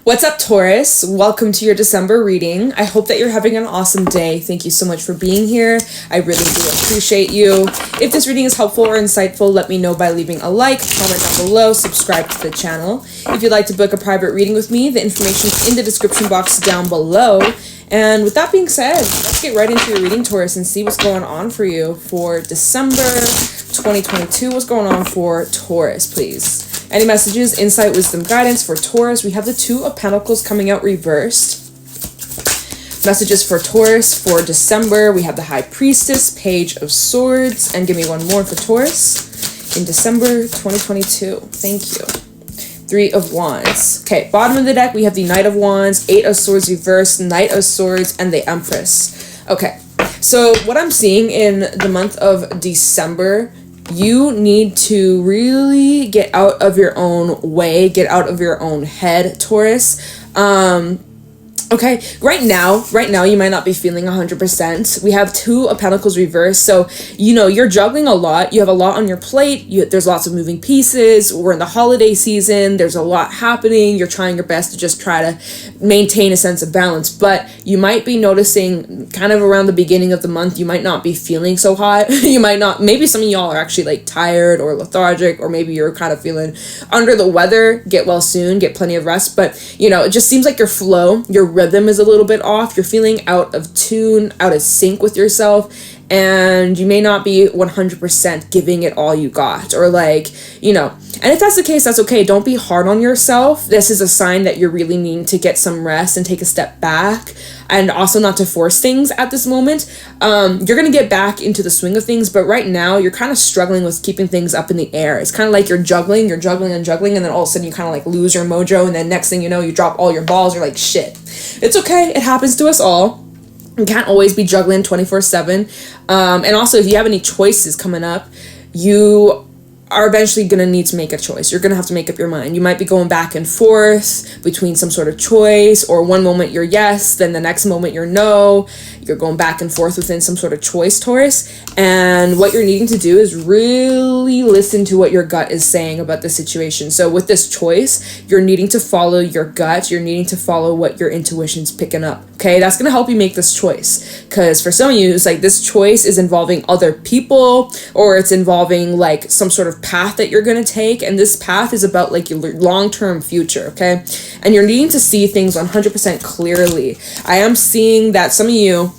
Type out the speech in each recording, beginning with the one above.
What's up, Taurus? Welcome to your December reading. I hope that you're having an awesome day. Thank you so much for being here. I really do appreciate you. If this reading is helpful or insightful, let me know by leaving a like, comment down below, subscribe to the channel. If you'd like to book a private reading with me, the information is in the description box down below. And with that being said, let's get right into your reading, Taurus, and see what's going on for you for December 2022. What's going on for Taurus, please? Any messages, insight, wisdom, guidance for Taurus? We have the Two of Pentacles coming out reversed. Messages for Taurus for December. We have the High Priestess, Page of Swords, and give me one more for Taurus in December 2022. Thank you. Three of Wands. Okay, bottom of the deck, we have the Knight of Wands, Eight of Swords reversed, Knight of Swords, and the Empress. Okay, so what I'm seeing in the month of December, you need to really get out of your own way, get out of your own head, Taurus. Okay, right now, you might not be feeling 100%. We have Two of Pentacles reversed, so, you know, you're juggling a lot. You have a lot on your plate. There's lots of moving pieces. We're in the holiday season. There's a lot happening. You're trying your best to just try to maintain a sense of balance, but you might be noticing kind of around the beginning of the month, you might not be feeling so hot. You might not, maybe some of y'all are actually like tired or lethargic, or maybe you're kind of feeling under the weather. Get well soon, get plenty of rest, but, you know, it just seems like your flow, your rhythm is a little bit off. You're feeling out of tune, out of sync with yourself, and you may not be 100% giving it all you got, or like, you know, and if that's the case, that's okay. Don't be hard on yourself. This is a sign that you're really needing to get some rest and take a step back, and also not to force things at this moment. You're gonna get back into the swing of things, but right now you're kind of struggling with keeping things up in the air. It's kind of like you're juggling, and then all of a sudden you kind of like lose your mojo, and then next thing you know, you drop all your balls. You're like, shit. It's okay. It happens to us all. You can't always be juggling 24/7. And also, if you have any choices coming up, you are eventually going to need to make a choice. You're going to have to make up your mind. You might be going back and forth between some sort of choice, or one moment you're yes, then the next moment you're no. You're going back and forth within some sort of choice, Taurus. And what you're needing to do is really listen to what your gut is saying about the situation. So with this choice, you're needing to follow your gut. You're needing to follow what your intuition's picking up. Okay, that's going to help you make this choice. Because for some of you, it's like this choice is involving other people, or it's involving like some sort of path that you're going to take, and this path is about like your long-term future. Okay, and you're needing to see things 100% clearly. I am seeing that some of you,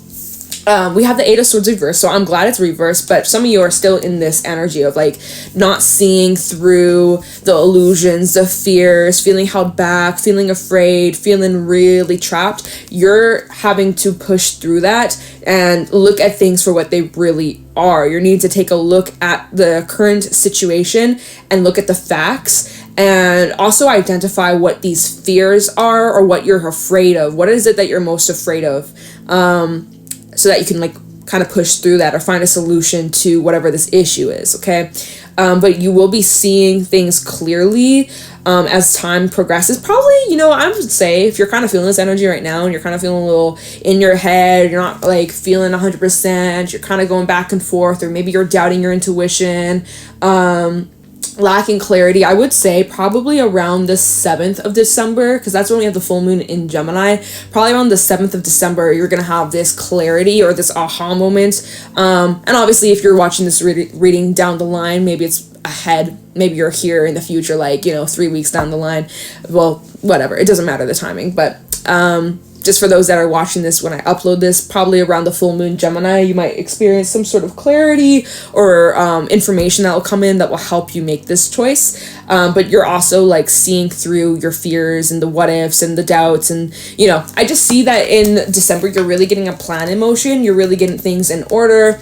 we have the Eight of Swords reversed, so I'm glad it's reversed, but some of you are still in this energy of like not seeing through the illusions, the fears, feeling held back, feeling afraid, feeling really trapped. You're having to push through that and look at things for what they really are. You need to take a look at the current situation and look at the facts, and also identify what these fears are, or what you're afraid of. What is it that you're most afraid of? So that you can like kind of push through that, or find a solution to whatever this issue is. Okay. But you will be seeing things clearly as time progresses. Probably, you know, I would say if you're kind of feeling this energy right now, and you're kind of feeling a little in your head, you're not like feeling 100%, you're kind of going back and forth, or maybe you're doubting your intuition, lacking clarity, I would say probably around the 7th of December, because that's when we have the full moon in Gemini. Probably around the 7th of December, you're going to have this clarity, or this aha moment. And obviously, if you're watching this reading down the line, maybe it's ahead, maybe you're here in the future, like, you know, 3 weeks down the line. Well, whatever, it doesn't matter the timing, but just for those that are watching this when I upload this, probably around the full moon Gemini, you might experience some sort of clarity, or information that will come in that will help you make this choice. But you're also like seeing through your fears and the what ifs and the doubts. And, you know, I just see that in December, you're really getting a plan in motion. You're really getting things in order.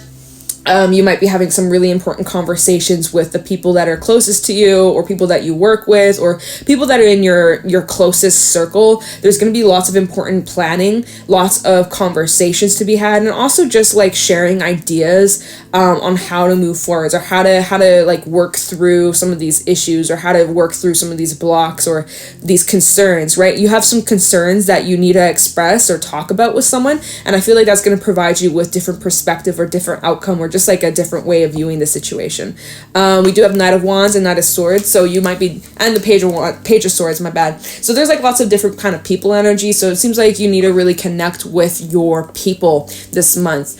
You might be having some really important conversations with the people that are closest to you, or people that you work with, or people that are in your closest circle. There's going to be lots of important planning, lots of conversations to be had, and also just like sharing ideas on how to move forwards, or how to like work through some of these issues, or how to work through some of these blocks or these concerns, right? You have some concerns that you need to express or talk about with someone, and I feel like that's going to provide you with different perspective, or different outcome, or just like a different way of viewing the situation. We do have Knight of Wands and Knight of Swords, so you might be, and the Page of Swords, my bad. So there's like lots of different kind of people energy, so it seems like you need to really connect with your people this month.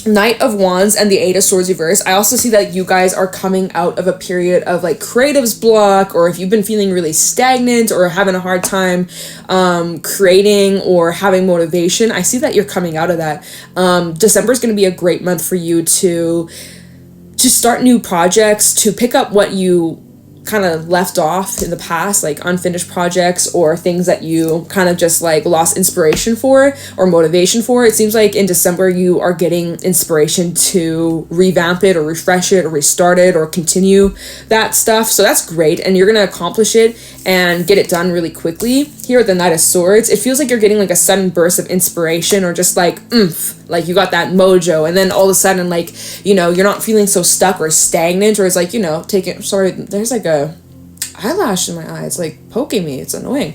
Knight of Wands and the Eight of Swords reverse. I also see that you guys are coming out of a period of like creative's block, or if you've been feeling really stagnant or having a hard time creating or having motivation, I see that you're coming out of that. December is going to be a great month for you to start new projects, to pick up what you kind of left off in the past, like unfinished projects or things that you kind of just like lost inspiration for or motivation for. It seems like in December you are getting inspiration to revamp it or refresh it or restart it or continue that stuff. So that's great, and you're gonna accomplish it and get it done really quickly. Here at the Knight of Swords, it feels like you're getting like a sudden burst of inspiration, or just like like you got that mojo, and then all of a sudden, like, you know, you're not feeling so stuck or stagnant, or it's like, you know, there's like a eyelash in my eye, it's like poking me, it's annoying.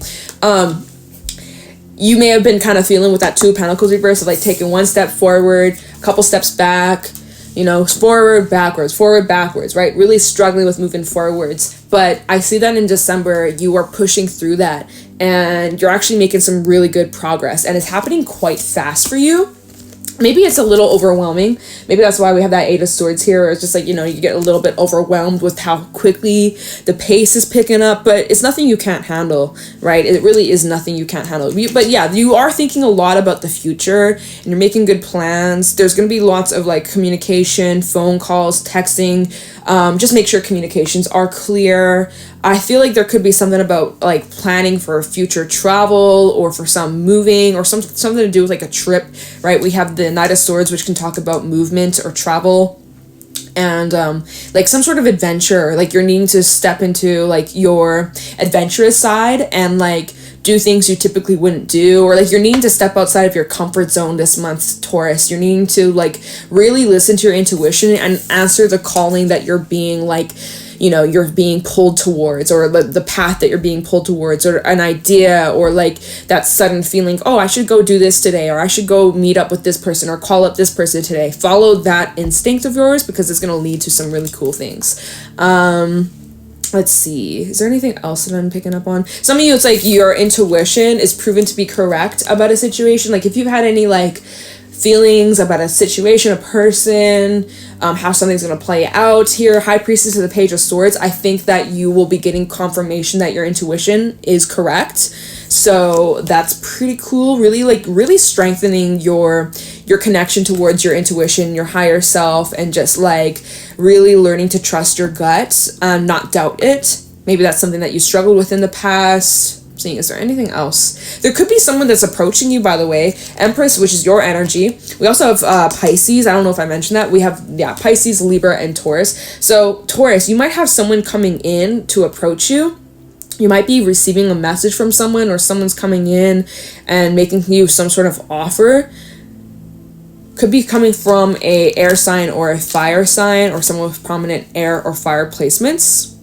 You may have been kind of feeling with that Two of Pentacles reverse of like taking one step forward, a couple steps back, you know, forward, backwards, right? Really struggling with moving forwards. But I see that in December, you are pushing through that and you're actually making some really good progress, and it's happening quite fast for you. Maybe it's a little overwhelming. Maybe that's why we have that Eight of Swords here. It's just like, you know, you get a little bit overwhelmed with how quickly the pace is picking up, but it's nothing you can't handle, right? It really is nothing you can't handle. But yeah, you are thinking a lot about the future and you're making good plans. There's going to be lots of like communication, phone calls, texting. Just make sure communications are clear. I feel like there could be something about like planning for future travel or for some moving or something to do with like a trip, right? We have the Knight of Swords, which can talk about movement or travel, and like some sort of adventure, like you're needing to step into like your adventurous side and like do things you typically wouldn't do, or like you're needing to step outside of your comfort zone this month, Taurus. You're needing to like really listen to your intuition and answer the calling that you're being like, you know, you're being pulled towards, or the path that you're being pulled towards, or an idea, or like that sudden feeling, oh, I should go do this today, or I should go meet up with this person or call up this person today. Follow that instinct of yours, because it's going to lead to some really cool things. Let's see, is there anything else that I'm picking up on? Some of you, it's like your intuition is proven to be correct about a situation. Like if you've had any like feelings about a situation, a person, how something's going to play out here, High Priestess of the Page of Swords, I think that you will be getting confirmation that your intuition is correct. So that's pretty cool. Really strengthening your connection towards your intuition, your higher self, and just like really learning to trust your gut, not doubt it. Maybe that's something that you struggled with in the past. Seeing, is there anything else? There could be someone that's approaching you, by the way. Empress, which is your energy. We also have Pisces. I don't know if I mentioned that. We have, Pisces, Libra, and Taurus. So Taurus, you might have someone coming in to approach you. You might be receiving a message from someone, or someone's coming in and making you some sort of offer. Could be coming from a air sign or a fire sign, or someone with prominent air or fire placements.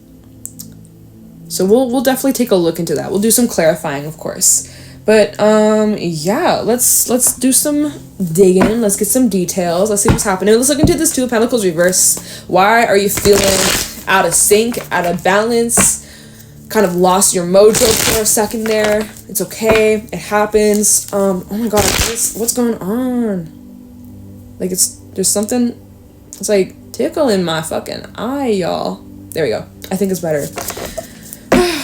So we'll definitely take a look into that. We'll do some clarifying, of course. But yeah, let's do some digging. Let's get some details. Let's see what's happening. Let's look into this Two of Pentacles reverse. Why are you feeling out of sync, out of balance? Kind of lost your mojo for a second there. It's okay. It happens. Oh my god, what's going on? Like there's something. It's like tickling my fucking eye, y'all. There we go. I think it's better.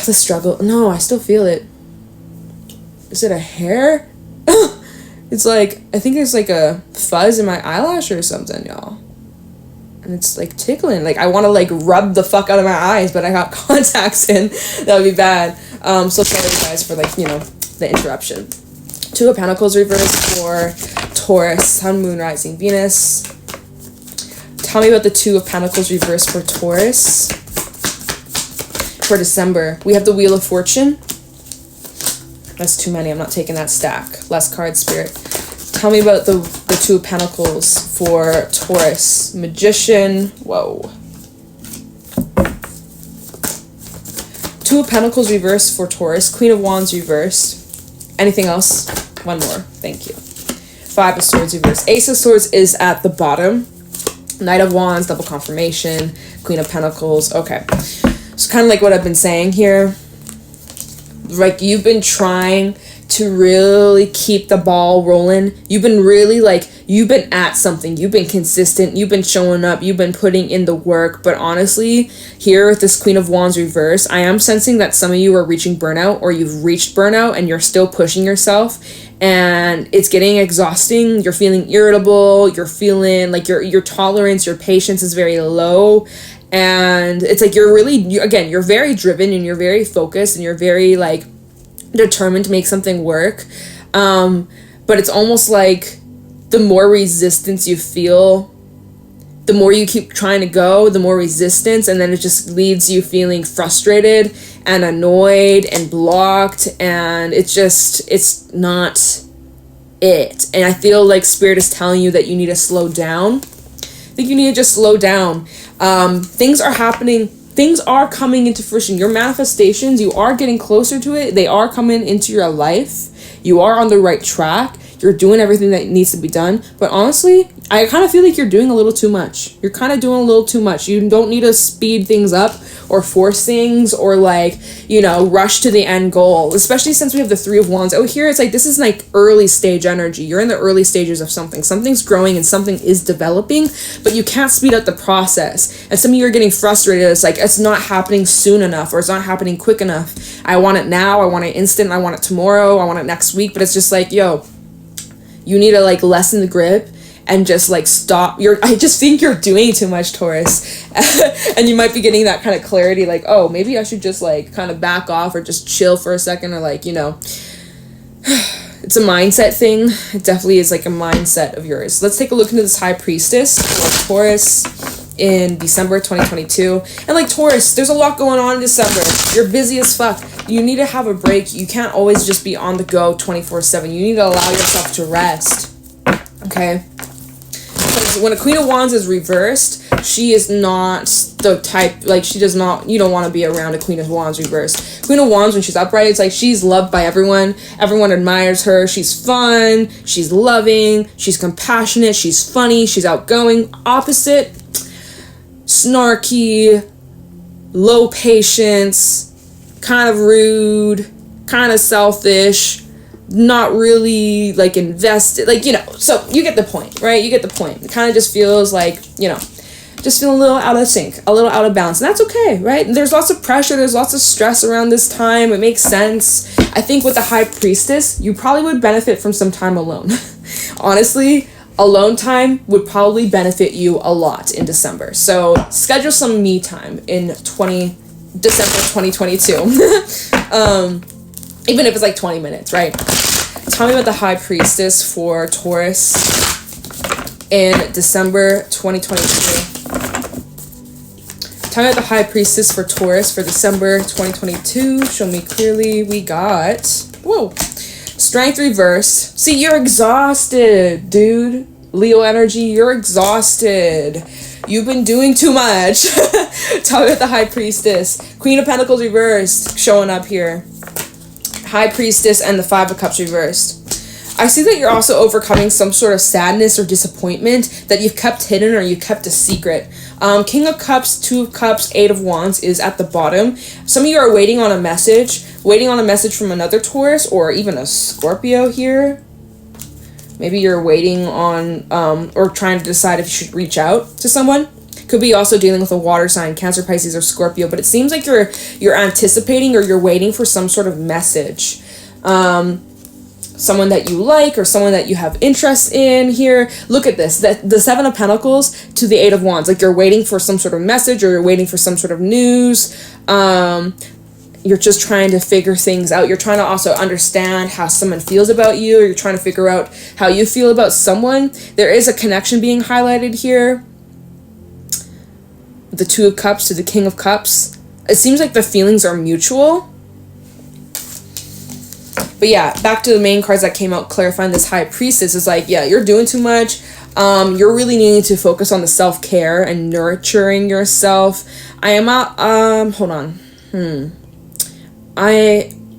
The struggle. No, I still feel it. Is it a hair? It's like, I think there's like a fuzz in my eyelash or something, y'all. And it's like tickling. Like I want to like rub the fuck out of my eyes, but I got contacts in. That would be bad. So sorry guys for like, you know, the interruption. Two of Pentacles reverse for Taurus, Sun, Moon, Rising, Venus. Tell me about the Two of Pentacles reverse for Taurus. For December, we have the Wheel of Fortune. That's too many. I'm not taking that stack. Less card, Spirit. Tell me about the Two of Pentacles for Taurus. Magician. Whoa. Two of Pentacles reversed for Taurus. Queen of Wands reversed. Anything else? One more. Thank you. Five of Swords reversed. Ace of Swords is at the bottom. Knight of Wands, double confirmation, Queen of Pentacles. Okay. So kind of like what I've been saying here. Like, you've been trying to really keep the ball rolling. You've been really, like, you've been at something. You've been consistent. You've been showing up. You've been putting in the work. But honestly, here with this Queen of Wands reverse, I am sensing that some of you are reaching burnout, or you've reached burnout and you're still pushing yourself. And it's getting exhausting. You're feeling irritable. You're feeling like your tolerance, your patience is very low. And it's like you're very driven and you're very focused and you're very, like, determined to make something work. But it's almost like the more resistance you feel, the more you keep trying to go, the more resistance, and then it just leads you feeling frustrated and annoyed and blocked, and it's not it. And I feel like Spirit is telling you that you need to slow down. I think you need to just slow down. Things are happening. Things are coming into fruition. Your manifestations, you are getting closer to it. They are coming into your life. You are on the right track. You're doing everything that needs to be done. But honestly, I kind of feel like you're doing a little too much. You're kind of doing a little too much. You don't need to speed things up or force things or, like, you know, rush to the end goal. Especially since we have the Three of Wands. Oh, here it's like this is like early stage energy. You're in the early stages of something. Something's growing and something is developing, but you can't speed up the process. And some of you are getting frustrated. It's like it's not happening soon enough, or it's not happening quick enough. I want it now. I want it instant. I want it tomorrow. I want it next week. But it's just like, yo, you need to, like, lessen the grip and just, like, stop. I just think you're doing too much, Taurus. And you might be getting that kind of clarity, like, oh, maybe I should just, like, kind of back off or just chill for a second, or, like, you know, it's a mindset thing. It definitely is, like, a mindset of yours. Let's take a look into this High Priestess for Taurus in December 2022. And, like, Taurus, there's a lot going on in December. You're busy as fuck. You need to have a break. You can't always just be on the go 24/7. You need to allow yourself to rest. Okay? Because when a Queen of Wands is reversed, she is not the type, like, she does not, you don't want to be around a Queen of Wands reversed. Queen of Wands, when she's upright, it's like she's loved by everyone. Everyone admires her. She's fun. She's loving. She's compassionate. She's funny. She's outgoing. Opposite, snarky, low patience, kind of rude, kind of selfish, not really, like, invested, like, you know, so you get the point, right? You get the point. It kind of just feels like, you know, just feeling a little out of sync, a little out of balance, and that's okay, right? And there's lots of pressure, there's lots of stress around this time. It makes sense. I think with the High Priestess, you probably would benefit from some time alone. Honestly, alone time would probably benefit you a lot in December. So schedule some me time in December 2022. Even if it's like 20 minutes, right? Tell me about the High Priestess for Taurus in December 2022. Tell me about the High Priestess for Taurus for December 2022. Show me clearly. We got, whoa, Strength reverse. See, you're exhausted, dude. Leo energy, you're exhausted. You've been doing too much. Tell me about the High Priestess. Queen of Pentacles reversed, showing up here. High Priestess and the Five of Cups reversed. I see that you're also overcoming some sort of sadness or disappointment that you've kept hidden or you kept a secret. King of Cups, Two of Cups, Eight of Wands is at the bottom. Some of you are waiting on a message from another Taurus or even a Scorpio here. Maybe you're waiting on or trying to decide if you should reach out to someone. Could be also dealing with a water sign, Cancer, Pisces, or Scorpio, but it seems like you're anticipating or you're waiting for some sort of message. Someone that you like or someone that you have interest in here. Look at this, the Seven of Pentacles to the Eight of Wands. Like you're waiting for some sort of message or you're waiting for some sort of news. You're just trying to figure things out. You're trying to also understand how someone feels about you, or you're trying to figure out how you feel about someone. There is a connection being highlighted here. The Two of Cups to the King of Cups. It seems like the feelings are mutual. But yeah, back to the main cards that came out clarifying this High Priestess is like, yeah, you're doing too much. You're really needing to focus on the self-care and nurturing yourself. I am out, hold on.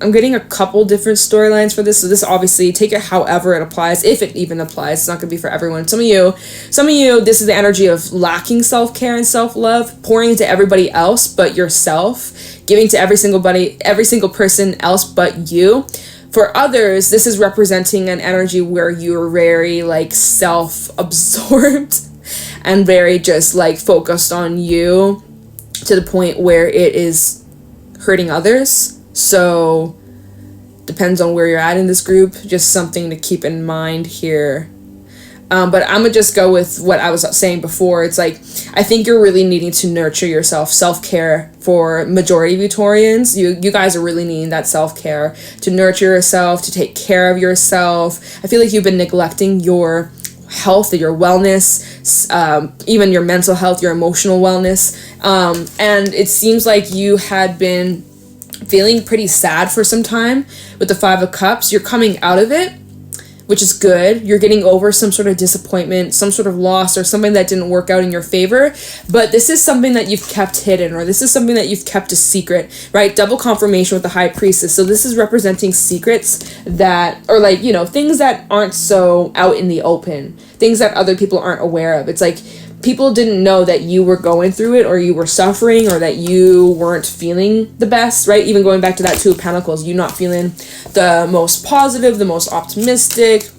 I'm getting a couple different storylines for this. So this obviously, take it however it applies, if it even applies. It's not going to be for everyone. Some of you, this is the energy of lacking self-care and self-love, pouring into everybody else but yourself, giving to every single person else but you. For others, this is representing an energy where you're very like self-absorbed and very just like focused on you to the point where it is hurting others. So depends on where you're at in this group, just something to keep in mind here. But I'm gonna just go with what I was saying before. It's like, I think you're really needing to nurture yourself. Self-care for majority of you Taurians. You guys are really needing that self-care to nurture yourself, to take care of yourself. I feel like you've been neglecting your health, your wellness, even your mental health, your emotional wellness. And it seems like you had been feeling pretty sad for some time with the 5 of Cups. You're coming out of it, which is good. You're getting over some sort of disappointment, some sort of loss, or something that didn't work out in your favor. But this is something that you've kept hidden, or this is something that you've kept a secret, right? Double confirmation with the High Priestess. So this is representing secrets that, or like, you know, things that aren't so out in the open, things that other people aren't aware of. It's like people didn't know that you were going through it, or you were suffering, or that you weren't feeling the best, right? Even going back to that 2 of Pentacles, you not feeling the most positive, the most optimistic.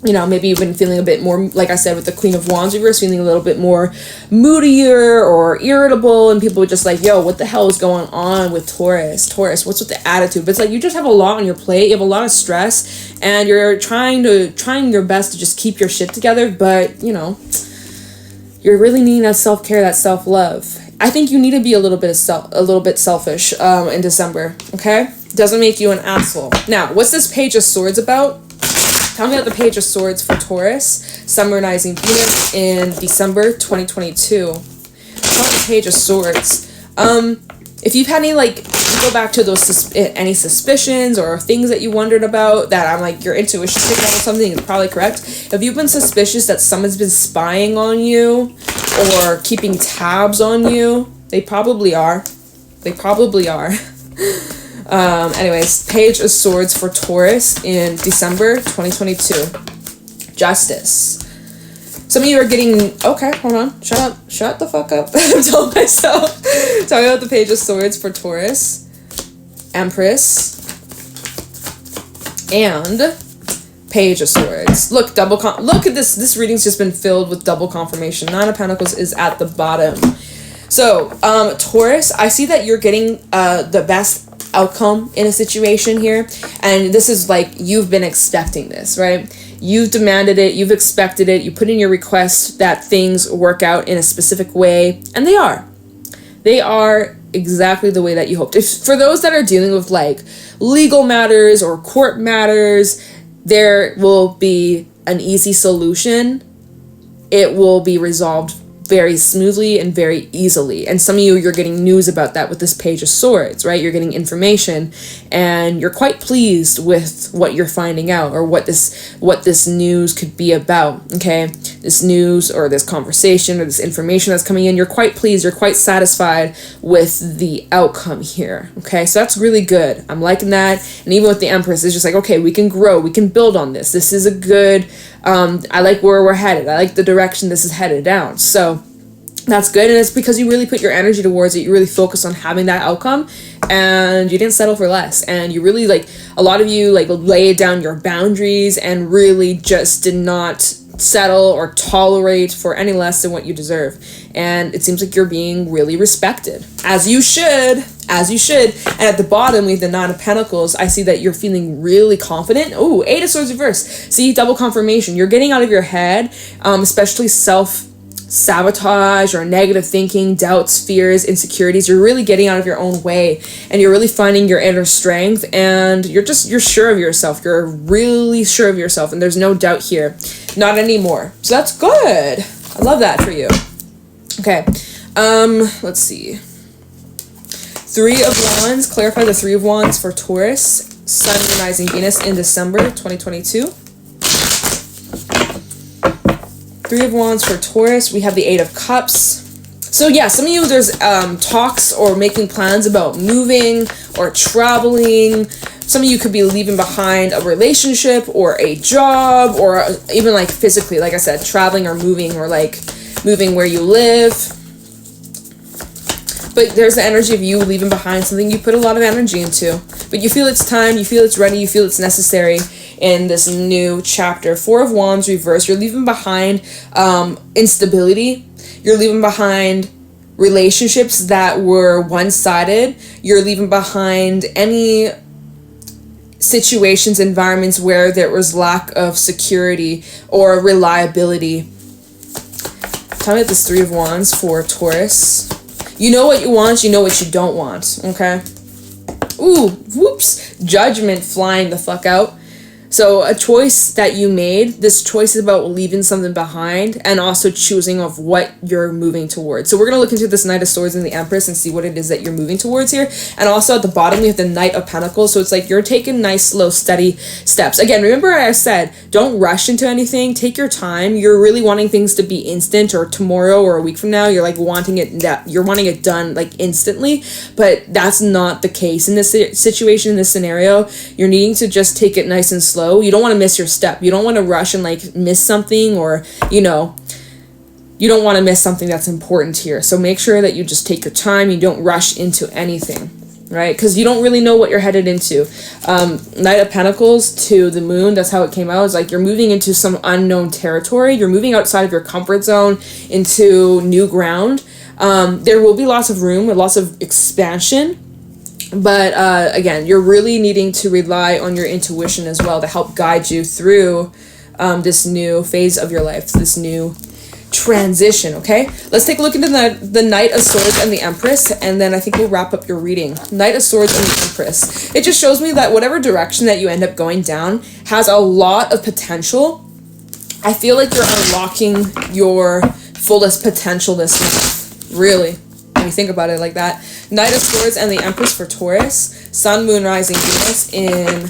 You know, maybe you've been feeling a bit more, like I said, with the Queen of Wands reverse, feeling a little bit more moodier or irritable, and people were just like, yo, what the hell is going on with Taurus? Taurus, what's with the attitude? But it's like, you just have a lot on your plate, you have a lot of stress, and you're trying your best to just keep your shit together, but, you know, you're really needing that self-care, that self-love. I think you need to be a little bit selfish in December, okay? Doesn't make you an asshole. Now, what's this Page of Swords about? Tell me about the Page of Swords for Taurus, Sun-rising Venus in December 2022. Tell me the Page of Swords. If you've had any, like, go back to those any suspicions or things that you wondered about, that I'm like, your intuition picked up on something is probably correct. If you've been suspicious that someone's been spying on you or keeping tabs on you, they probably are. Anyways, Page of Swords for Taurus in December 2022. Justice. Some of you are getting... Okay, hold on. Shut up. Shut the fuck up. I'm telling myself. Talking about the Page of Swords for Taurus. Empress. And Page of Swords. Look, look at this. This reading's just been filled with double confirmation. 9 of Pentacles is at the bottom. So, Taurus, I see that you're getting the best outcome in a situation here, and this is like, you've been expecting this, right? You've demanded it, you've expected it, you put in your request that things work out in a specific way, and they are exactly the way that you hoped. If for those that are dealing with like legal matters or court matters, there will be an easy solution. It will be resolved very smoothly and very easily. And some of you're getting news about that with this Page of Swords, right? You're getting information and you're quite pleased with what you're finding out, or what this news could be about, okay? This news or this conversation or this information that's coming in, you're quite pleased, you're quite satisfied with the outcome here, okay? So that's really good. I'm liking that. And even with the Empress, it's just like, okay, we can grow, we can build on this. This is a good, I like where we're headed. I like the direction this is headed down. So that's good. And it's because you really put your energy towards it. You really focus on having that outcome, and you didn't settle for less. And you really, like, a lot of you like laid down your boundaries and really just did not settle or tolerate for any less than what you deserve. And it seems like you're being really respected, as you should. And at the bottom, we have the 9 of Pentacles. I see that you're feeling really confident. Oh, 8 of Swords reverse. See, double confirmation. You're getting out of your head, especially self-sabotage or negative thinking, doubts, fears, insecurities. You're really getting out of your own way, and you're really finding your inner strength, and you're sure of yourself. You're really sure of yourself, and there's no doubt here. Not anymore. So that's good. I love that for you. Okay. Let's see. 3 of Wands. Clarify the 3 of Wands for Taurus, Sun, rising Venus in December 2022. 3 of Wands for Taurus. We have the 8 of Cups. So yeah, some of you, there's talks or making plans about moving or traveling, some of you could be leaving behind a relationship or a job, or even like physically, like I said, traveling or moving, or like moving where you live. But there's the energy of you leaving behind something you put a lot of energy into. But you feel it's time, you feel it's ready, you feel it's necessary in this new chapter. 4 of Wands reverse. You're leaving behind instability. You're leaving behind relationships that were one-sided. You're leaving behind any situations, environments where there was lack of security or reliability. Tell me about this 3 of Wands for Taurus. You know what you want, you know what you don't want, okay? Ooh, whoops. Judgment flying the fuck out. So a choice that you made, this choice is about leaving something behind and also choosing of what you're moving towards. So we're going to look into this Knight of Swords and the Empress and see what it is that you're moving towards here. And also at the bottom, we have the Knight of Pentacles. So it's like you're taking nice, slow, steady steps. Again, remember I said, don't rush into anything. Take your time. You're really wanting things to be instant, or tomorrow or a week from now. You're like wanting it done like instantly. But that's not the case in this situation, in this scenario. You're needing to just take it nice and slow. You don't want to miss your step. You don't want to rush and like miss something, or you don't want to miss something that's important here. So make sure that you just take your time. You don't rush into anything, right? Because you don't really know what you're headed into. Knight of Pentacles to the Moon, that's how it came out. It's like you're moving into some unknown territory. You're moving outside of your comfort zone into new ground. There will be lots of room and lots of expansion. But again, you're really needing to rely on your intuition as well to help guide you through this new phase of your life, this new transition, okay? Let's take a look into the Knight of Swords and the Empress, and then I think we'll wrap up your reading. Knight of Swords and the Empress. It just shows me that whatever direction that you end up going down has a lot of potential. I feel like you're unlocking your fullest potential this month, really, when you think about it like that. Knight of Swords and the Empress for Taurus. Sun, Moon, Rising, Venus in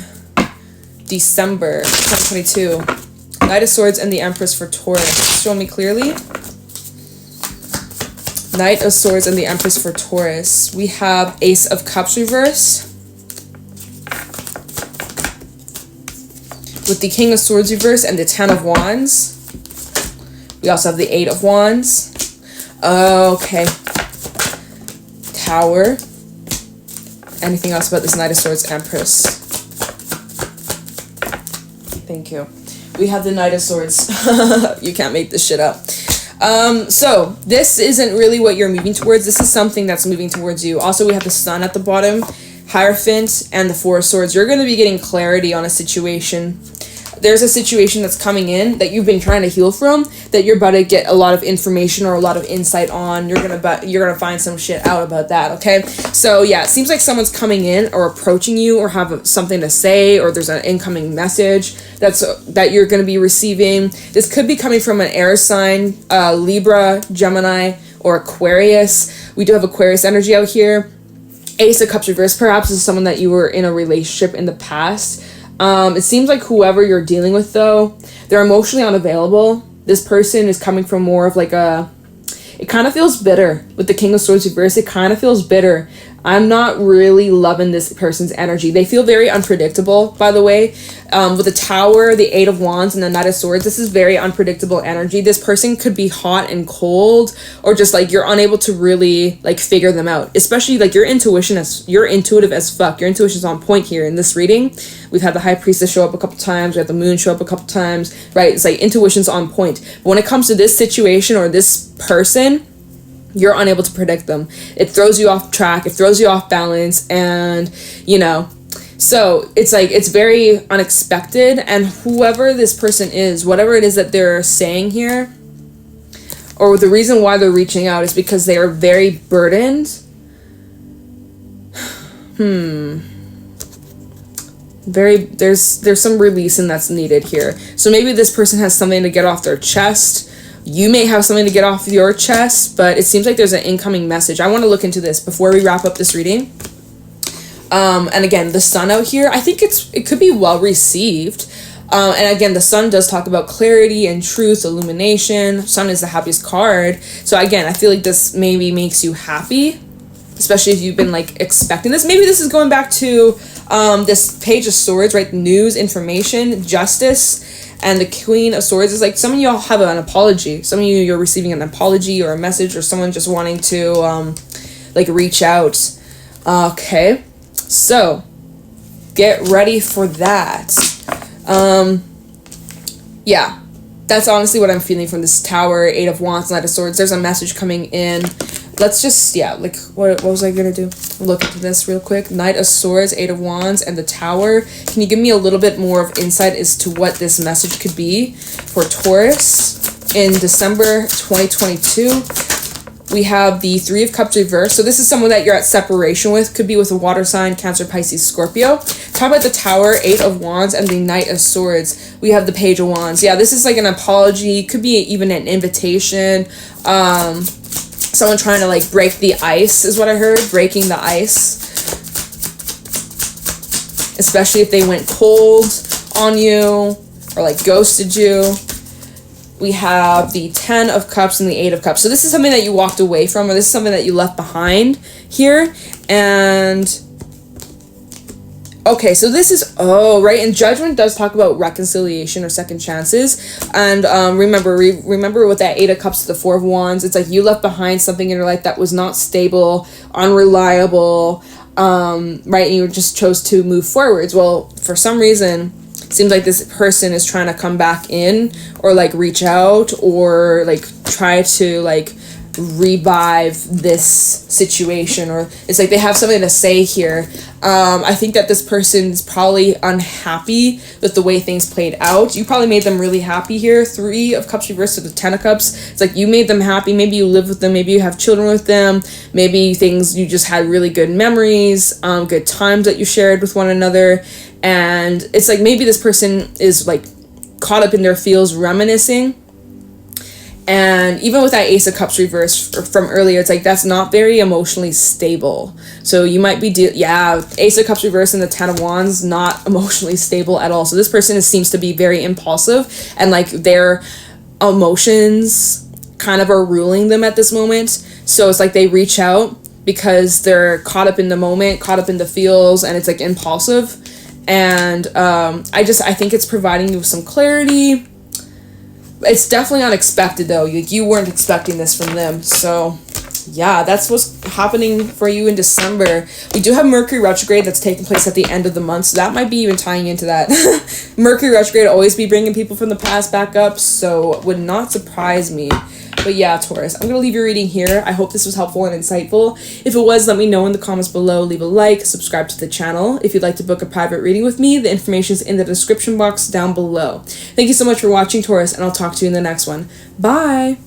December 2022. Knight of Swords and the Empress for Taurus. Show me clearly. Knight of Swords and the Empress for Taurus. We have Ace of Cups reverse. With the King of Swords reverse and the 10 of Wands. We also have the 8 of Wands. Okay. Tower. Anything else about this Knight of Swords Empress? Thank you. We have the Knight of Swords. You can't make this shit up. So this isn't really what you're moving towards. This is something that's moving towards you. Also, we have the Sun at the bottom, Hierophant, and the Four of Swords. You're going to be getting clarity on a situation. There's a situation that's coming in that you've been trying to heal from, that you're about to get a lot of information or a lot of insight on. You're gonna find some shit out about that, okay? So yeah, it seems like someone's coming in or approaching you or have something to say, or there's an incoming message that you're gonna be receiving. This could be coming from an air sign, Libra, Gemini, or Aquarius. We do have Aquarius energy out here. Ace of Cups reverse, perhaps this is someone that you were in a relationship in the past. It seems like whoever you're dealing with, though, they're emotionally unavailable. This person is coming from more of like it kind of feels bitter with the King of Swords reverse. It kind of feels bitter. I'm not really loving this person's energy. They feel very unpredictable, by the way. With the Tower, the 8 of Wands, and the Knight of Swords, this is very unpredictable energy. This person could be hot and cold, or just like you're unable to really like figure them out. Especially like you're intuitive as fuck. Your intuition's on point here in this reading. We've had the High Priestess show up a couple times. We had the Moon show up a couple times, right? It's like intuition's on point. But when it comes to this situation or this person, you're unable to predict them. It throws you off track. It throws you off balance. And, so it's like, it's very unexpected. And whoever this person is, whatever it is that they're saying here, or the reason why they're reaching out, is because they are very burdened. There's some releasing that's needed here. So maybe this person has something to get off their chest. You may have something to get off your chest, but it seems like there's an incoming message. I want to look into this before we wrap up this reading. And again, the Sun out here, I think it could be well received. And again, the Sun does talk about clarity and truth, illumination. Sun is the happiest card. So again, I feel like this maybe makes you happy, especially if you've been like expecting this. Maybe this is going back to This Page of Swords, right? News, information, justice, and the Queen of Swords is like some of y'all have an apology. Some of you're receiving an apology or a message, or someone just wanting to like reach out. Okay, so get ready for that. Yeah, that's honestly what I'm feeling from this Tower, Eight of Wands, Knight of Swords. There's a message coming in. Let's just, yeah, like, what was I gonna do? Look into this real quick. Knight of Swords, Eight of Wands, and the Tower. Can you give me a little bit more of insight as to what this message could be for Taurus in December 2022? We have the Three of Cups reversed. So this is someone that you're at separation with. Could be with a water sign, Cancer, Pisces, Scorpio. Talk about the Tower, Eight of Wands, and the Knight of Swords. We have the Page of Wands. Yeah, this is like an apology. Could be even an invitation. Someone trying to like break the ice is what I heard. Breaking the ice. Especially if they went cold on you or like ghosted you. We have the 10 of Cups and the 8 of Cups. So this is something that you walked away from, or this is something that you left behind here. And okay, so this is, oh, right, and Judgment does talk about reconciliation or second chances. And remember with that 8 of Cups to the 4 of Wands, it's like you left behind something in your life that was not stable, unreliable, right, and you just chose to move forwards. Well, for some reason, seems like this person is trying to come back in or like reach out or like try to like revive this situation, or it's like they have something to say here. I think that this person's probably unhappy with the way things played out. You probably made them really happy here. 3 of Cups reversed to the 10 of Cups. It's like you made them happy. Maybe you live with them. Maybe you have children with them. Maybe you just had really good memories, good times that you shared with one another. And it's like maybe this person is like caught up in their feels, reminiscing. And even with that Ace of Cups reversed from earlier, it's like that's not very emotionally stable. So you might be, Ace of Cups reversed and the 10 of Wands, not emotionally stable at all. So this person seems to be very impulsive, and like their emotions kind of are ruling them at this moment. So it's like they reach out because they're caught up in the moment, caught up in the feels, and it's like impulsive. And I think it's providing you with some clarity. It's definitely unexpected though. You weren't expecting this from them. So yeah, that's what's happening for you in December. We do have Mercury retrograde that's taking place at the end of the month, so that might be even tying into that. Mercury retrograde always be bringing people from the past back up, so would not surprise me. But yeah, Taurus, I'm going to leave your reading here. I hope this was helpful and insightful. If it was, let me know in the comments below. Leave a like, subscribe to the channel. If you'd like to book a private reading with me, the information is in the description box down below. Thank you so much for watching, Taurus, and I'll talk to you in the next one. Bye!